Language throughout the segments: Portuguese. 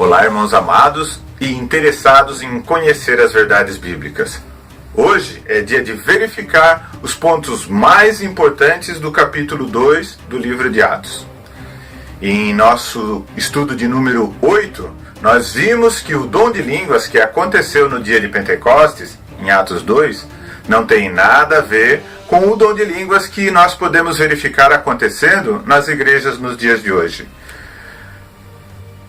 Olá, irmãos amados e interessados em conhecer as verdades bíblicas. Hoje é dia de verificar os pontos mais importantes do capítulo 2 do livro de Atos. Em nosso estudo de número 8, nós vimos que o dom de línguas que aconteceu no dia de Pentecostes, em Atos 2, não tem nada a ver com o dom de línguas que nós podemos verificar acontecendo nas igrejas nos dias de hoje.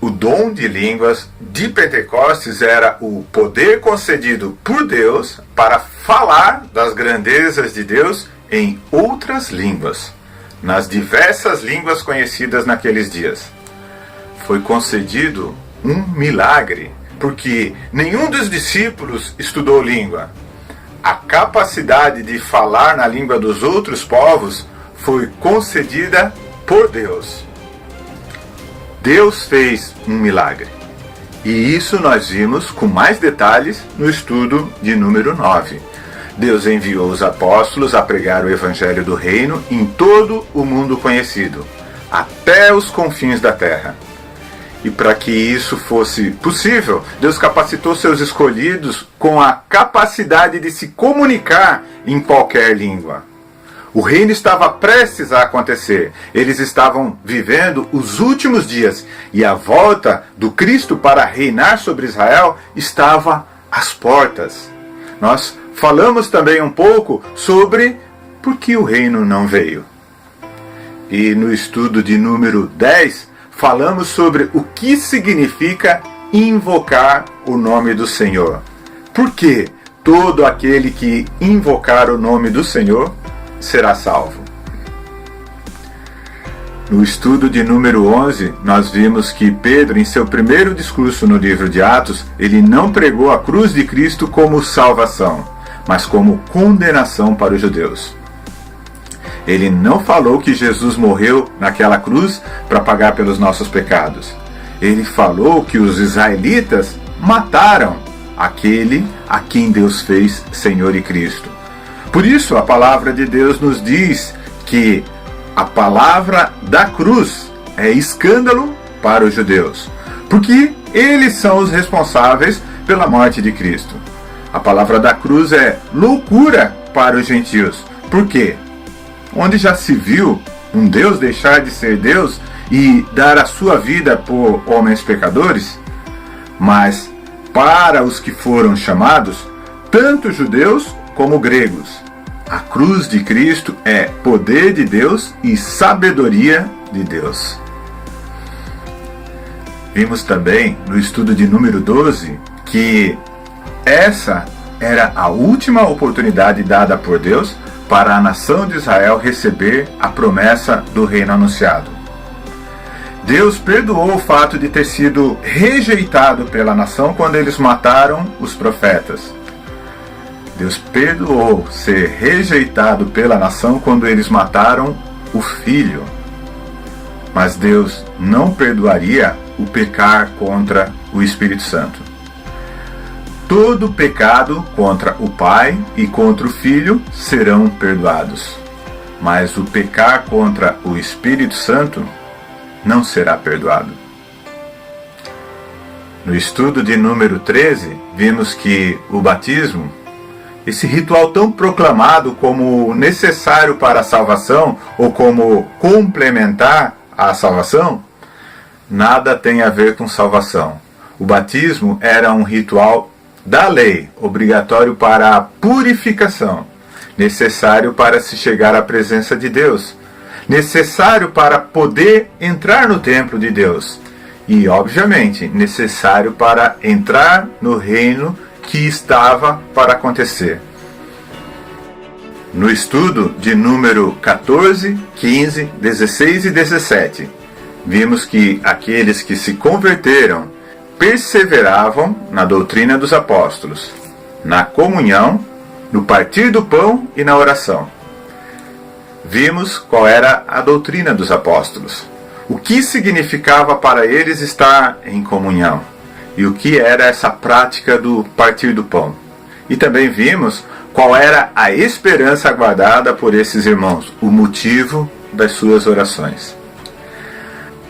O dom de línguas de Pentecostes era o poder concedido por Deus para falar das grandezas de Deus em outras línguas, nas diversas línguas conhecidas naqueles dias. Foi concedido um milagre, porque nenhum dos discípulos estudou língua. A capacidade de falar na língua dos outros povos foi concedida por Deus. Deus fez um milagre. E isso nós vimos com mais detalhes no estudo de número 9. Deus enviou os apóstolos a pregar o evangelho do reino em todo o mundo conhecido, até os confins da terra. E para que isso fosse possível, Deus capacitou seus escolhidos com a capacidade de se comunicar em qualquer língua. O reino estava prestes a acontecer. Eles estavam vivendo os últimos dias e a volta do Cristo para reinar sobre Israel estava às portas. Nós falamos também um pouco sobre por que o reino não veio. E no estudo de número 10, falamos sobre o que significa invocar o nome do Senhor. Por que todo aquele que invocar o nome do Senhor será salvo. No estudo de número 11, nós vimos que Pedro, em seu primeiro discurso no livro de Atos, ele não pregou a cruz de Cristo como salvação, mas como condenação para os judeus. Ele não falou que Jesus morreu naquela cruz para pagar pelos nossos pecados. Ele falou que os israelitas mataram aquele a quem Deus fez Senhor e Cristo. Por isso, a palavra de Deus nos diz que a palavra da cruz é escândalo para os judeus, porque eles são os responsáveis pela morte de Cristo. A palavra da cruz é loucura para os gentios. Por quê? Onde já se viu um Deus deixar de ser Deus e dar a sua vida por homens pecadores? Mas para os que foram chamados, tanto judeus como gregos, a cruz de Cristo é poder de Deus e sabedoria de Deus. Vimos também no estudo de número 12 que essa era a última oportunidade dada por Deus para a nação de Israel receber a promessa do reino anunciado. Deus perdoou o fato de ter sido rejeitado pela nação quando eles mataram os profetas. Deus perdoou ser rejeitado pela nação quando eles mataram o filho. Mas Deus não perdoaria o pecar contra o Espírito Santo. Todo pecado contra o Pai e contra o Filho serão perdoados. Mas o pecar contra o Espírito Santo não será perdoado. No estudo de número 13, vimos que o batismo, esse ritual tão proclamado como necessário para a salvação ou como complementar à salvação, nada tem a ver com salvação. O batismo era um ritual da lei, obrigatório para a purificação, necessário para se chegar à presença de Deus, necessário para poder entrar no templo de Deus e, obviamente, necessário para entrar no reino que estava para acontecer. No estudo de número 14, 15, 16 e 17, vimos que aqueles que se converteram perseveravam na doutrina dos apóstolos, na comunhão, no partir do pão e na oração. Vimos qual era a doutrina dos apóstolos, o que significava para eles estar em comunhão e o que era essa prática do partir do pão. E também vimos qual era a esperança aguardada por esses irmãos, o motivo das suas orações.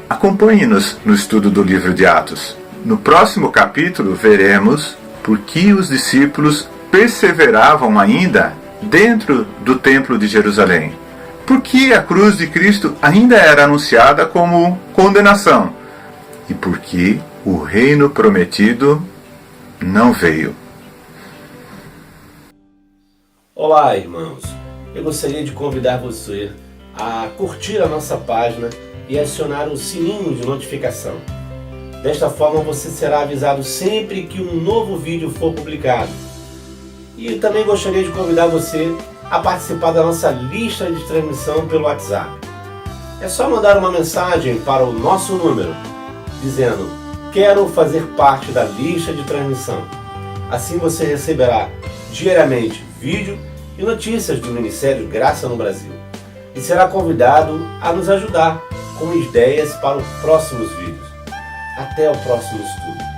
Acompanhe-nos no estudo do livro de Atos. No próximo capítulo veremos por que os discípulos perseveravam ainda dentro do Templo de Jerusalém. Por que a cruz de Cristo ainda era anunciada como condenação? E por que o reino prometido não veio? Olá, irmãos. Eu gostaria de convidar você a curtir a nossa página e acionar o sininho de notificação. Desta forma você será avisado sempre que um novo vídeo for publicado. E também gostaria de convidar você a participar da nossa lista de transmissão pelo WhatsApp. É só mandar uma mensagem para o nosso número, dizendo: quero fazer parte da lista de transmissão. Assim você receberá diariamente vídeo e notícias do Ministério Graça no Brasil. E será convidado a nos ajudar com ideias para os próximos vídeos. Até o próximo estudo.